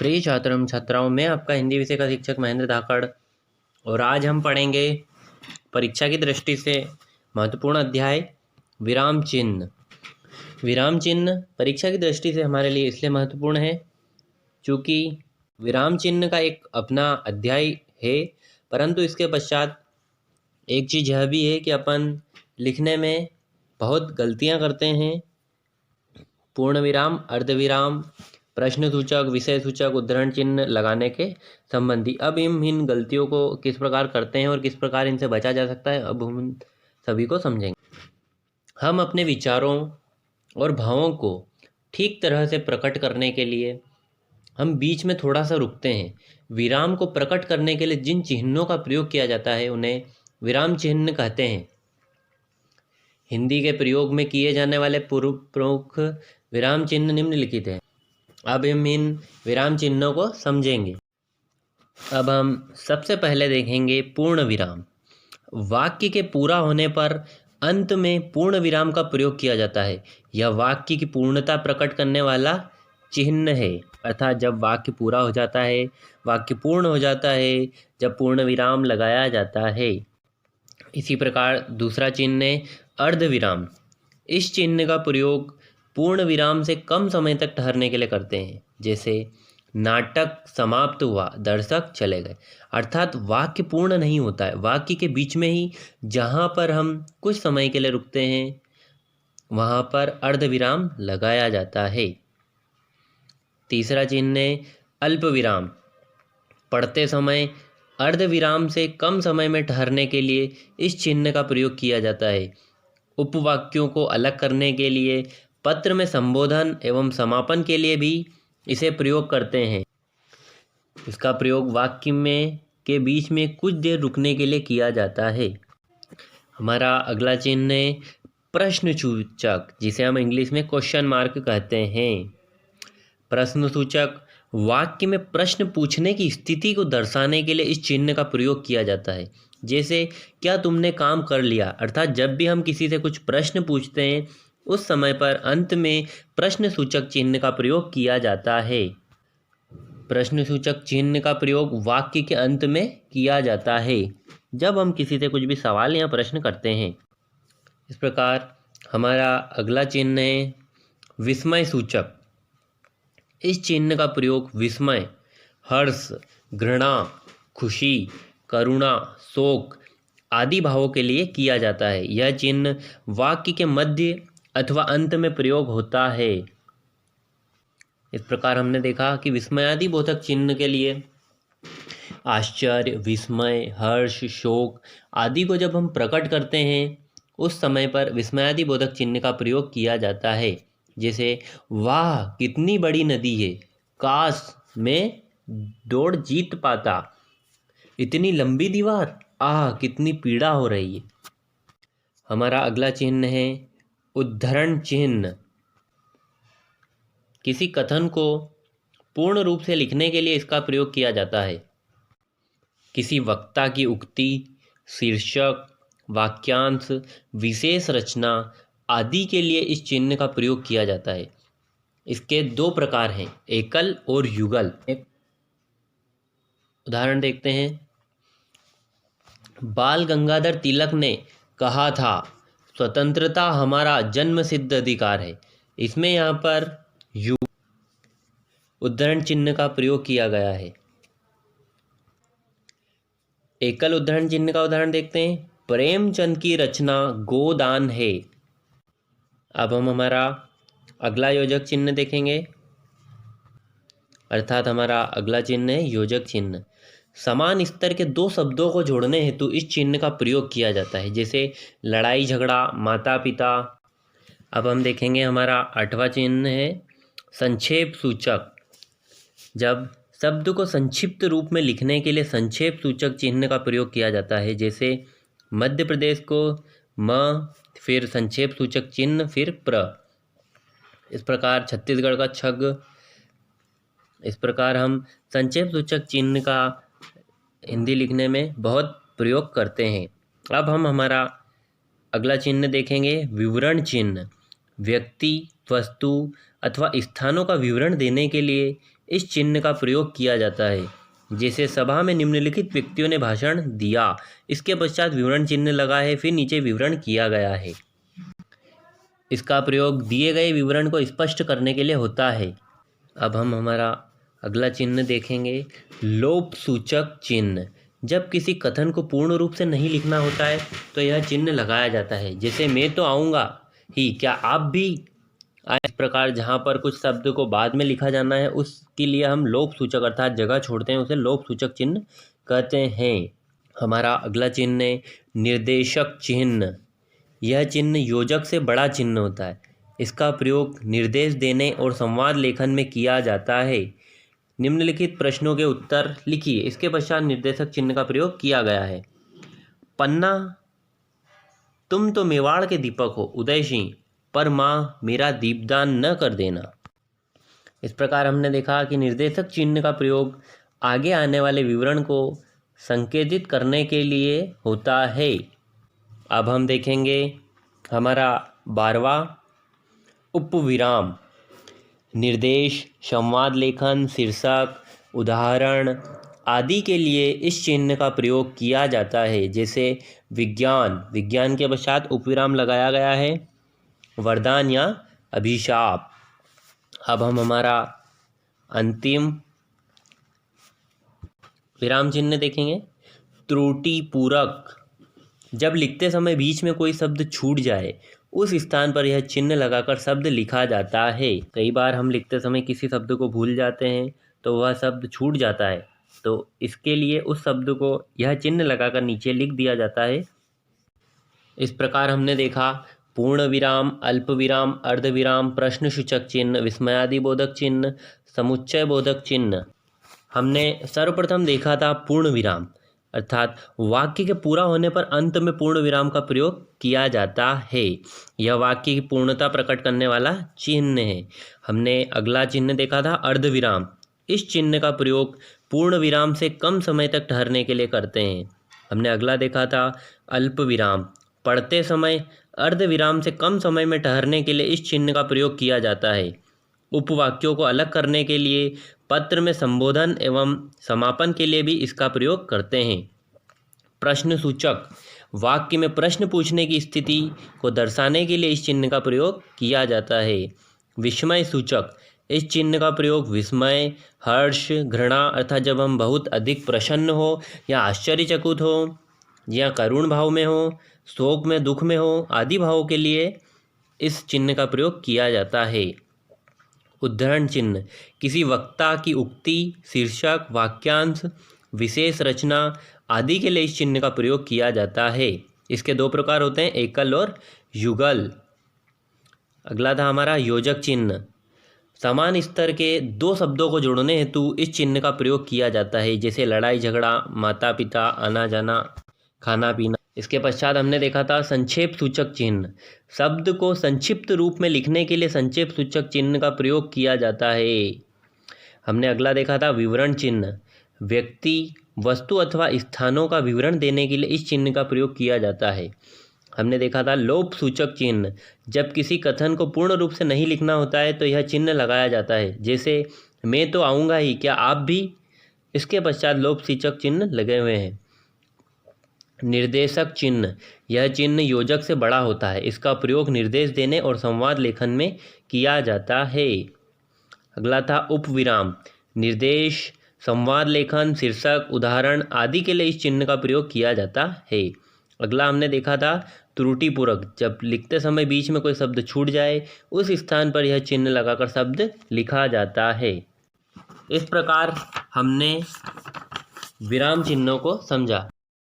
प्रिय छात्र एवं छात्राओं, मैं आपका हिंदी विषय का शिक्षक महेंद्र धाकड़ और आज हम पढ़ेंगे परीक्षा की दृष्टि से महत्वपूर्ण अध्याय विराम चिन्ह। विराम चिन्ह परीक्षा की दृष्टि से हमारे लिए इसलिए महत्वपूर्ण है क्योंकि विराम चिन्ह का एक अपना अध्याय है, परंतु इसके पश्चात एक चीज़ यह भी है कि अपन लिखने में बहुत गलतियां करते हैं। पूर्ण विराम, अर्धविराम, प्रश्न सूचक, विषय सूचक, उद्धरण चिन्ह लगाने के संबंधी। अब हम इन गलतियों को किस प्रकार करते हैं और किस प्रकार इनसे बचा जा सकता है, अब हम सभी को समझेंगे। हम अपने विचारों और भावों को ठीक तरह से प्रकट करने के लिए हम बीच में थोड़ा सा रुकते हैं। विराम को प्रकट करने के लिए जिन चिन्हों का प्रयोग किया जाता है उन्हें विराम चिन्ह कहते हैं। हिंदी के प्रयोग में किए जाने वाले प्रमुख विराम चिन्ह निम्नलिखित हैं। अब हम इन विराम चिन्हों को समझेंगे। अब हम सबसे पहले देखेंगे पूर्ण विराम। वाक्य के पूरा होने पर अंत में पूर्ण विराम का प्रयोग किया जाता है। यह वाक्य की पूर्णता प्रकट करने वाला चिन्ह है, अर्थात जब वाक्य पूरा हो जाता है, वाक्य पूर्ण हो जाता है, जब पूर्ण विराम लगाया जाता है। इसी प्रकार दूसरा चिन्ह है अर्धविराम। इस चिन्ह का प्रयोग पूर्ण विराम से कम समय तक ठहरने के लिए करते हैं, जैसे नाटक समाप्त हुआ, दर्शक चले गए। अर्थात वाक्य पूर्ण नहीं होता है, वाक्य के बीच में ही जहाँ पर हम कुछ समय के लिए रुकते हैं वहाँ पर अर्धविराम लगाया जाता है। तीसरा चिन्ह है अल्प विराम। पढ़ते समय अर्धविराम से कम समय में ठहरने के लिए इस चिन्ह का प्रयोग किया जाता है। उपवाक्यों को अलग करने के लिए, पत्र में संबोधन एवं समापन के लिए भी इसे प्रयोग करते हैं। इसका प्रयोग वाक्य में के बीच में कुछ देर रुकने के लिए किया जाता है। हमारा अगला चिन्ह है प्रश्न सूचक, जिसे हम इंग्लिश में क्वेश्चन मार्क कहते हैं। प्रश्न सूचक वाक्य में प्रश्न पूछने की स्थिति को दर्शाने के लिए इस चिन्ह का प्रयोग किया जाता है। जैसे क्या तुमने काम कर लिया, अर्थात जब भी हम किसी से कुछ प्रश्न पूछते हैं उस समय पर अंत में प्रश्न सूचक चिन्ह का प्रयोग किया जाता है। प्रश्न सूचक चिन्ह का प्रयोग वाक्य के अंत में किया जाता है जब हम किसी से कुछ भी सवाल या प्रश्न करते हैं। इस प्रकार हमारा अगला चिन्ह है विस्मय सूचक। इस चिन्ह का प्रयोग विस्मय, हर्ष, घृणा, खुशी, करुणा, शोक आदि भावों के लिए किया जाता है। यह चिन्ह वाक्य के मध्य अथवा अंत में प्रयोग होता है। इस प्रकार हमने देखा कि विस्मयादि बोधक चिन्ह के लिए आश्चर्य, विस्मय, हर्ष, शोक आदि को जब हम प्रकट करते हैं उस समय पर विस्मयादि बोधक चिन्ह का प्रयोग किया जाता है। जैसे वाह कितनी बड़ी नदी है, काश मैं दौड़ जीत पाता, इतनी लंबी दीवार, आह कितनी पीड़ा हो रही है। हमारा अगला चिन्ह है उद्धरण चिन्ह। किसी कथन को पूर्ण रूप से लिखने के लिए इसका प्रयोग किया जाता है। किसी वक्ता की उक्ति, शीर्षक, वाक्यांश, विशेष रचना आदि के लिए इस चिन्ह का प्रयोग किया जाता है। इसके दो प्रकार हैं, एकल और युगल। एक उदाहरण देखते हैं। बाल गंगाधर तिलक ने कहा था स्वतंत्रता हमारा जन्मसिद्ध अधिकार है। इसमें यहाँ पर उद्धरण चिन्ह का प्रयोग किया गया है। एकल उद्धरण चिन्ह का उदाहरण देखते हैं। प्रेमचंद की रचना गोदान है। अब हम हमारा अगला योजक चिन्ह देखेंगे, अर्थात हमारा अगला चिन्ह है योजक चिन्ह। समान स्तर के दो शब्दों को जोड़ने हेतु इस चिन्ह का प्रयोग किया जाता है, जैसे लड़ाई झगड़ा, माता पिता। अब हम देखेंगे हमारा आठवां चिन्ह है संक्षेप सूचक। जब शब्द को संक्षिप्त रूप में लिखने के लिए संक्षेप सूचक चिन्ह का प्रयोग किया जाता है, जैसे मध्य प्रदेश को म, फिर संक्षेप सूचक चिन्ह, फिर प्र। इस प्रकार छत्तीसगढ़ का छग। इस प्रकार हम संक्षेप सूचक चिन्ह का हिंदी लिखने में बहुत प्रयोग करते हैं। अब हम हमारा अगला चिन्ह देखेंगे विवरण चिन्ह। व्यक्ति, वस्तु अथवा स्थानों का विवरण देने के लिए इस चिन्ह का प्रयोग किया जाता है। जैसे सभा में निम्नलिखित व्यक्तियों ने भाषण दिया, इसके पश्चात विवरण चिन्ह लगा है, फिर नीचे विवरण किया गया है। इसका प्रयोग दिए गए विवरण को स्पष्ट करने के लिए होता है। अब हम हमारा अगला चिन्ह देखेंगे, लोप सूचक चिन्ह। जब किसी कथन को पूर्ण रूप से नहीं लिखना होता है तो यह चिन्ह लगाया जाता है। जैसे मैं तो आऊँगा ही, क्या आप भी आए। इस प्रकार जहाँ पर कुछ शब्द को बाद में लिखा जाना है उसके लिए हम लोप सूचक अर्थात जगह छोड़ते हैं, उसे लोप सूचक चिन्ह कहते हैं। हमारा अगला चिन्ह है निर्देशक चिन्ह। यह चिन्ह योजक से बड़ा चिन्ह होता है। इसका प्रयोग निर्देश देने और संवाद लेखन में किया जाता है। निम्नलिखित प्रश्नों के उत्तर लिखिए, इसके पश्चात निर्देशक चिन्ह का प्रयोग किया गया है। पन्ना, तुम तो मेवाड़ के दीपक हो उदय सिंह, पर माँ मेरा दीपदान न कर देना। इस प्रकार हमने देखा कि निर्देशक चिन्ह का प्रयोग आगे आने वाले विवरण को संकेतित करने के लिए होता है। अब हम देखेंगे हमारा 12वां उपविराम। निर्देश, संवाद लेखन, शीर्षक, उदाहरण आदि के लिए इस चिन्ह का प्रयोग किया जाता है। जैसे विज्ञान, विज्ञान के पश्चात उपविराम लगाया गया है। वरदान या अभिशाप। अब हम हमारा अंतिम विराम चिन्ह देखेंगे, त्रुटि पूरक। जब लिखते समय बीच में कोई शब्द छूट जाए उस स्थान पर यह चिन्ह लगाकर शब्द लिखा जाता है। कई बार हम लिखते समय किसी शब्द को भूल जाते हैं तो वह शब्द छूट जाता है, तो इसके लिए उस शब्द को यह चिन्ह लगाकर नीचे लिख दिया जाता है। इस प्रकार हमने देखा पूर्ण विराम, अल्प विराम, अर्ध विराम, प्रश्न सूचक चिन्ह, विस्मयादि बोधक चिन्ह, समुच्चय बोधक चिन्ह। हमने सर्वप्रथम देखा था पूर्ण विराम, अर्थात वाक्य के पूरा होने पर अंत में पूर्ण विराम का प्रयोग किया जाता है। यह वाक्य की पूर्णता प्रकट करने वाला चिन्ह है। हमने अगला चिन्ह देखा था अर्ध विराम। इस चिन्ह का प्रयोग पूर्ण विराम से कम समय तक ठहरने के लिए करते हैं। हमने अगला देखा था अल्प विराम। पढ़ते समय अर्ध विराम से कम समय में ठहरने के लिए इस चिन्ह का प्रयोग किया जाता है। उपवाक्यों को अलग करने के लिए, पत्र में संबोधन एवं समापन के लिए भी इसका प्रयोग करते हैं। प्रश्न सूचक, वाक्य में प्रश्न पूछने की स्थिति को दर्शाने के लिए इस चिन्ह का प्रयोग किया जाता है। विस्मय सूचक, इस चिन्ह का प्रयोग विस्मय, हर्ष, घृणा अर्थात जब हम बहुत अधिक प्रसन्न हो या आश्चर्यचकित हो या करुण भाव में हो, शोक में, दुख में हो आदि भावों के लिए इस चिन्ह का प्रयोग किया जाता है। उद्धरण चिन्ह, किसी वक्ता की उक्ति, शीर्षक, वाक्यांश, विशेष रचना आदि के लिए इस चिन्ह का प्रयोग किया जाता है। इसके दो प्रकार होते हैं, एकल और युगल। अगला था हमारा योजक चिन्ह। समान स्तर के दो शब्दों को जोड़ने हेतु इस चिन्ह का प्रयोग किया जाता है। जैसे लड़ाई झगड़ा, माता पिता, आना जाना, खाना पीना। इसके पश्चात हमने देखा था संक्षेप सूचक चिन्ह। शब्द को संक्षिप्त रूप में लिखने के लिए संक्षेप सूचक चिन्ह का प्रयोग किया जाता है। हमने अगला देखा था विवरण चिन्ह। व्यक्ति, वस्तु अथवा स्थानों का विवरण देने के लिए इस चिन्ह का प्रयोग किया जाता है। हमने देखा था लोप सूचक चिन्ह। जब किसी कथन को पूर्ण रूप से नहीं लिखना होता है तो यह चिन्ह लगाया जाता है। जैसे मैं तो आऊँगा ही, क्या आप भी। इसके पश्चात लोप सूचक चिन्ह लगे हुए हैं। निर्देशक चिन्ह, यह चिन्ह योजक से बड़ा होता है। इसका प्रयोग निर्देश देने और संवाद लेखन में किया जाता है। अगला था उपविराम। निर्देश, संवाद लेखन, शीर्षक, उदाहरण आदि के लिए इस चिन्ह का प्रयोग किया जाता है। अगला हमने देखा था त्रुटिपूरक। जब लिखते समय बीच में कोई शब्द छूट जाए उस स्थान पर यह चिन्ह लगाकर शब्द लिखा जाता है। इस प्रकार हमने विराम चिन्हों को समझा।